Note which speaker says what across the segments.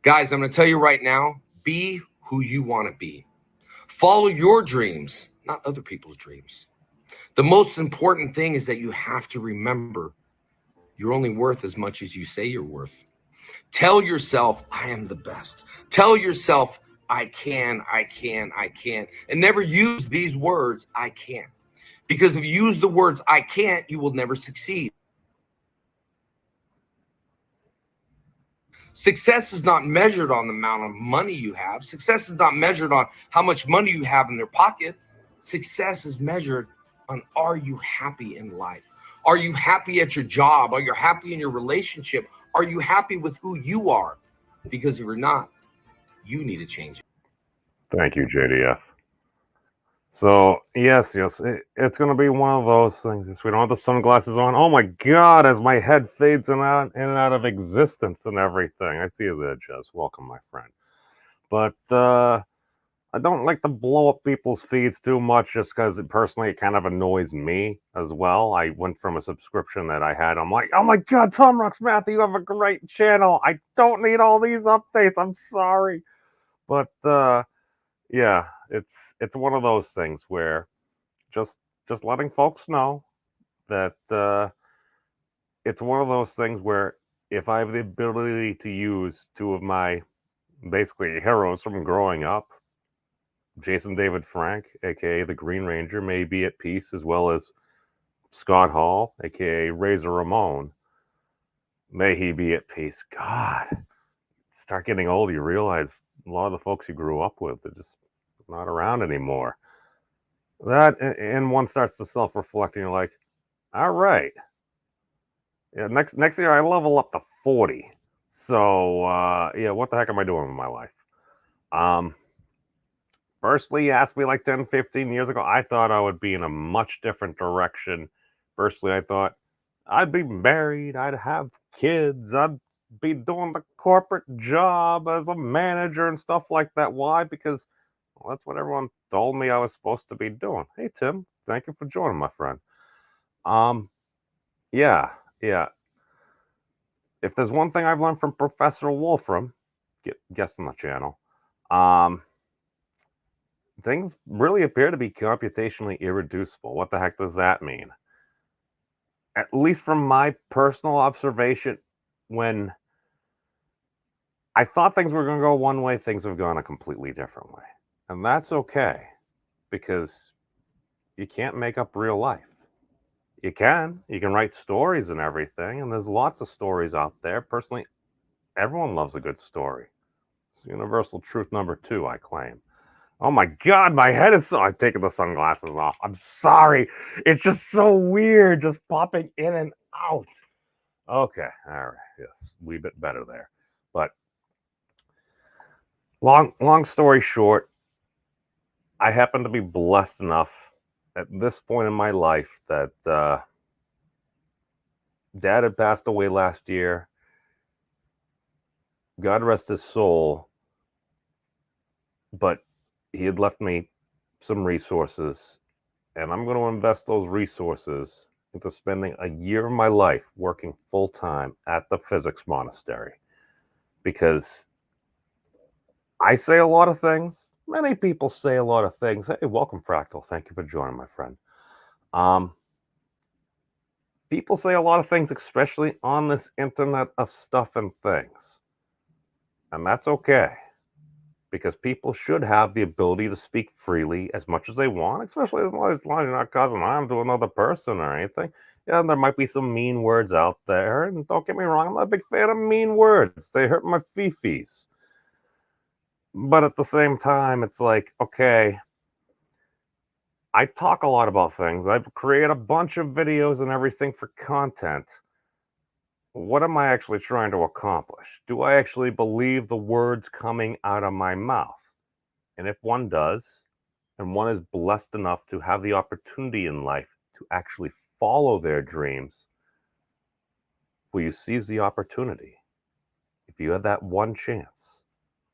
Speaker 1: Guys, I'm going to tell you right now, be who you want to be. Follow your dreams, not other people's dreams. The most important thing is that you have to remember you're only worth as much as you say you're worth. Tell yourself, I am the best. Tell yourself, I can, I can, I can. And never use these words, I can't. Because if you use the words, I can't, you will never succeed. Success is not measured on the amount of money you have. Success is not measured on how much money you have in their pocket. Success is measured on, are you happy in life? Are you happy at your job? Are you happy in your relationship? Are you happy with who you are? Because if you're not, you need to change it.
Speaker 2: Thank you, JDF. So, yes, it's going to be one of those things. If we don't have the sunglasses on, oh my God, as my head fades in and out of existence and everything. I see you there, Jess. Welcome, my friend. But I don't like to blow up people's feeds too much just because it kind of annoys me as well. I went from a subscription that I had. I'm like, oh my God, Tom Rocks Matthew, you have a great channel. I don't need all these updates. I'm sorry. But yeah, it's one of those things where just just letting folks know that it's one of those things where if I have the ability to use two of my basically heroes from growing up, Jason David Frank, aka the Green Ranger, may be at peace, as well as Scott Hall, aka Razor Ramon, may he be at peace. God, start getting old, you realize a lot of the folks you grew up with are just not around anymore. That, and one starts to self-reflect, and you're like, all right, yeah, next year I level up to 40. So yeah, what the heck am I doing with my life? Um, Firstly, you asked me like 10, 15 years ago, I thought I would be in a much different direction. Firstly, I thought I'd be married, I'd have kids, I'd be doing the corporate job as a manager and stuff like that. Why? Because well, that's what everyone told me I was supposed to be doing. Hey, Tim, thank you for joining, my friend. Um, yeah, yeah. If there's one thing I've learned from Professor Wolfram, guest on the channel, um, things really appear to be computationally irreducible. What the heck does that mean? At least from my personal observation, when I thought things were going to go one way, things have gone a completely different way. And that's okay, because you can't make up real life. You can write stories and everything, and there's lots of stories out there. Personally, everyone loves a good story. It's universal truth number 2, I claim. Oh my God, my head is so. I've taken the sunglasses off. I'm sorry. It's just so weird, just popping in and out. Okay, all right. Yes, wee bit better there. But long story short, I happen to be blessed enough at this point in my life that Dad had passed away last year. God rest his soul. But he had left me some resources, and I'm going to invest those resources into spending a year of my life working full time at the Physics Monastery. Because I say a lot of things. Many people say a lot of things. Hey, welcome, Fractal. Thank you for joining, my friend. People say a lot of things, especially on this internet of stuff and things. And that's okay, because people should have the ability to speak freely as much as they want, especially as long as you're not causing harm to another person or anything. Yeah, there might be some mean words out there, and don't get me wrong, I'm not a big fan of mean words. They hurt my fifis. But at the same time, it's like, okay, I talk a lot about things. I've created a bunch of videos and everything for content. What am I actually trying to accomplish? Do I actually believe the words coming out of my mouth? And if one does, and one is blessed enough to have the opportunity in life to actually follow their dreams, will you seize the opportunity? If you had that one chance,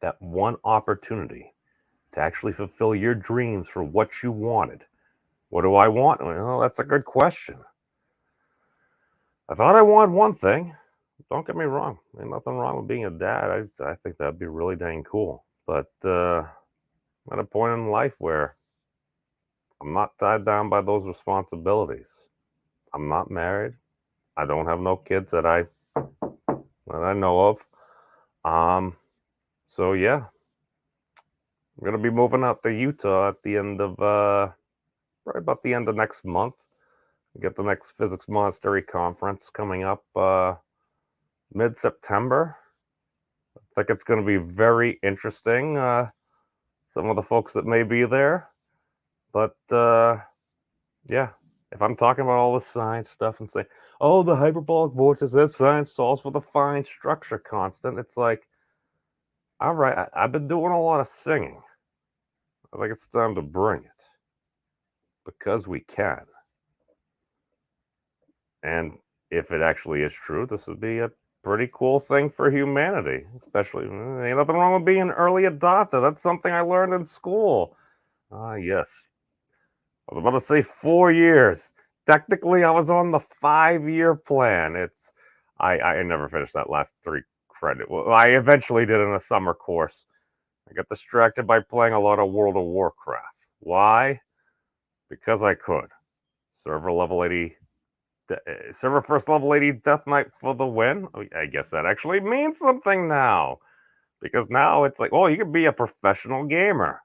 Speaker 2: that one opportunity to actually fulfill your dreams for what you wanted, what do I want? Well, that's a good question. I thought I wanted one thing. Don't get me wrong. Ain't nothing wrong with being a dad. I think that'd be really dang cool. But I'm at a point in life where I'm not tied down by those responsibilities. I'm not married. I don't have no kids that I know of. Um, so yeah, I'm gonna be moving out to Utah at the end of right about the end of next month. We get the next Physics Monastery conference coming up mid-September. I think it's going to be very interesting. Some of the folks that may be there, but yeah, if I'm talking about all the science stuff and say, "Oh, the hyperbolic vortex, that science solves for the fine structure constant," it's like, all right, I've been doing a lot of singing. I think it's time to bring it because we can. And if it actually is true, this would be a pretty cool thing for humanity. Especially, ain't nothing wrong with being an early adopter. That's something I learned in school. Ah, yes. I was about to say 4 years. Technically, I was on the 5-year plan. I never finished that last 3 credit. Well, I eventually did in a summer course. I got distracted by playing a lot of World of Warcraft. Why? Because I could. Server level 80 server first level 80 Death Knight for the win. I guess that actually means something now. Because now it's like, oh, you can be a professional gamer.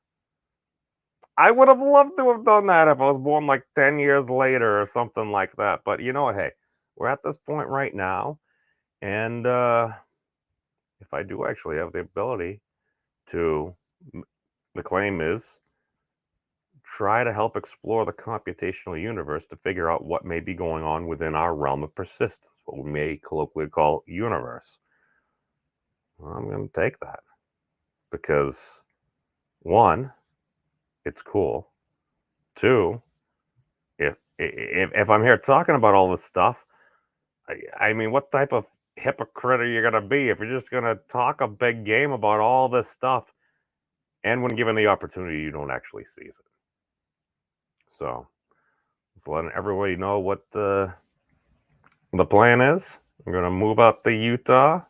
Speaker 2: I would have loved to have done that if I was born like 10 years later or something like that. But you know what? Hey, we're at this point right now. And if I do actually have the ability to, the claim is, try to help explore the computational universe to figure out what may be going on within our realm of persistence, what we may colloquially call universe. Well, I'm going to take that because, one, it's cool. Two, if I'm here talking about all this stuff, I mean, what type of hypocrite are you going to be if you're just going to talk a big game about all this stuff and when given the opportunity, you don't actually seize it? So, just letting everybody know what the plan is. I'm going to move out to Utah,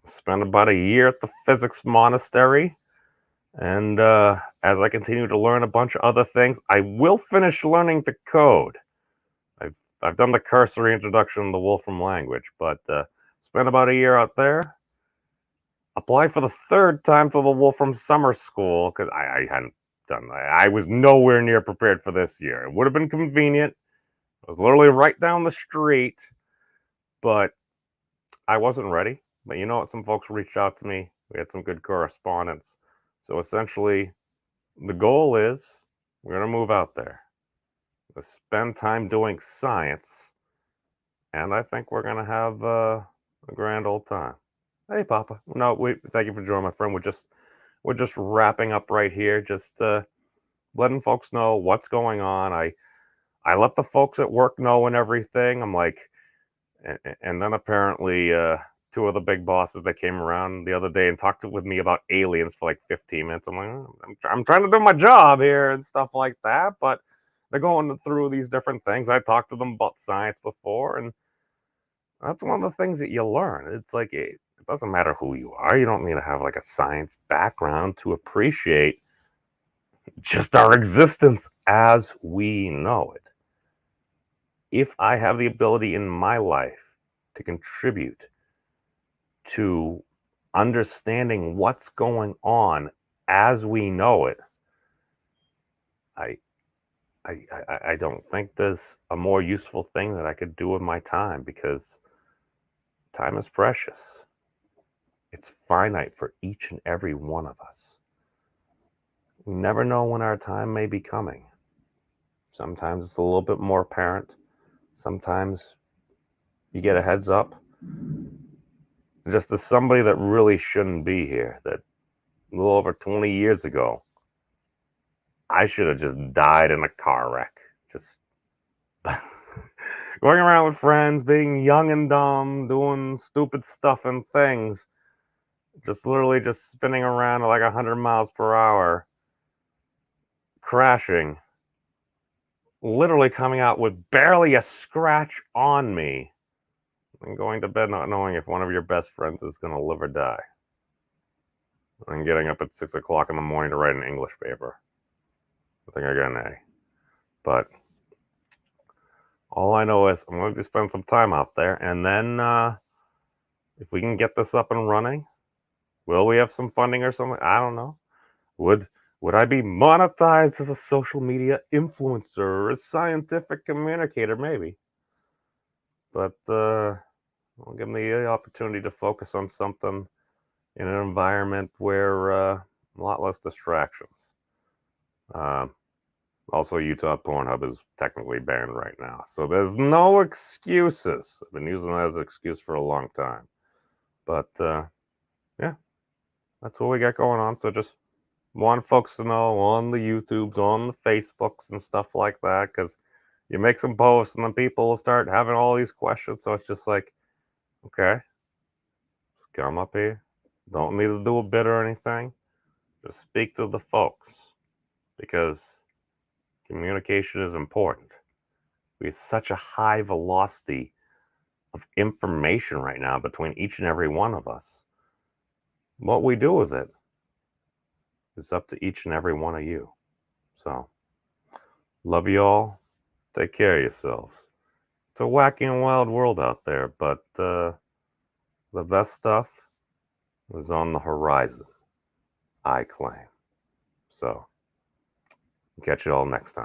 Speaker 2: spend about a year at the Physics Monastery, and as I continue to learn a bunch of other things, I will finish learning to code. I've done the cursory introduction to the Wolfram language, but spent about a year out there. Applied for the third time to the Wolfram Summer School because I hadn't done that. I was nowhere near prepared for this year. It would have been convenient. It was literally right down the street, but I wasn't ready. But you know what? Some folks reached out to me. We had some good correspondence. So essentially, the goal is we're going to move out there, spend time doing science, and I think we're going to have a grand old time. Hey, Papa. No, thank you for joining, my friend. We're just wrapping up right here. Just letting folks know what's going on. I let the folks at work know and everything. I'm like, and then apparently two of the big bosses that came around the other day and talked with me about aliens for like 15 minutes. I'm like, I'm trying to do my job here and stuff like that, but they're going through these different things. I talked to them about science before, and that's one of the things that you learn. It's like it doesn't matter who you are. You don't need to have like a science background to appreciate just our existence as we know it. If I have the ability in my life to contribute to understanding what's going on as we know it, I I don't think there's a more useful thing that I could do with my time because time is precious. It's finite for each and every one of us. We never know when our time may be coming. Sometimes it's a little bit more apparent. Sometimes you get a heads up. Just as somebody that really shouldn't be here, that a little over 20 years ago, I should have just died in a car wreck. Just going around with friends, being young and dumb, doing stupid stuff and things. Just literally just spinning around at like 100 miles per hour, crashing, literally coming out with barely a scratch on me. and going to bed not knowing if one of your best friends is going to live or die, and getting up at 6 o'clock in the morning to write an English paper. I think I got an A. But all I know is I'm going to spend some time out there, and then if we can get this up and running, will we have some funding or something? I don't know. Would I be monetized as a social media influencer or a scientific communicator? Maybe. But it'll give me the opportunity to focus on something in an environment where a lot less distractions. Also, Utah Pornhub is technically banned right now, so there's no excuses. I've been using that as an excuse for a long time. But yeah, that's what we got going on. So just want folks to know on the YouTubes, on the Facebooks and stuff like that, because you make some posts and then people will start having all these questions. So it's just like, okay, come up here. Don't need to do a bid or anything. Just speak to the folks, because communication is important. We have such a high velocity of information right now between each and every one of us. What we do with it is up to each and every one of you. So, love you all. Take care of yourselves. It's a wacky and wild world out there, but the best stuff is on the horizon, I claim. So, catch you all next time.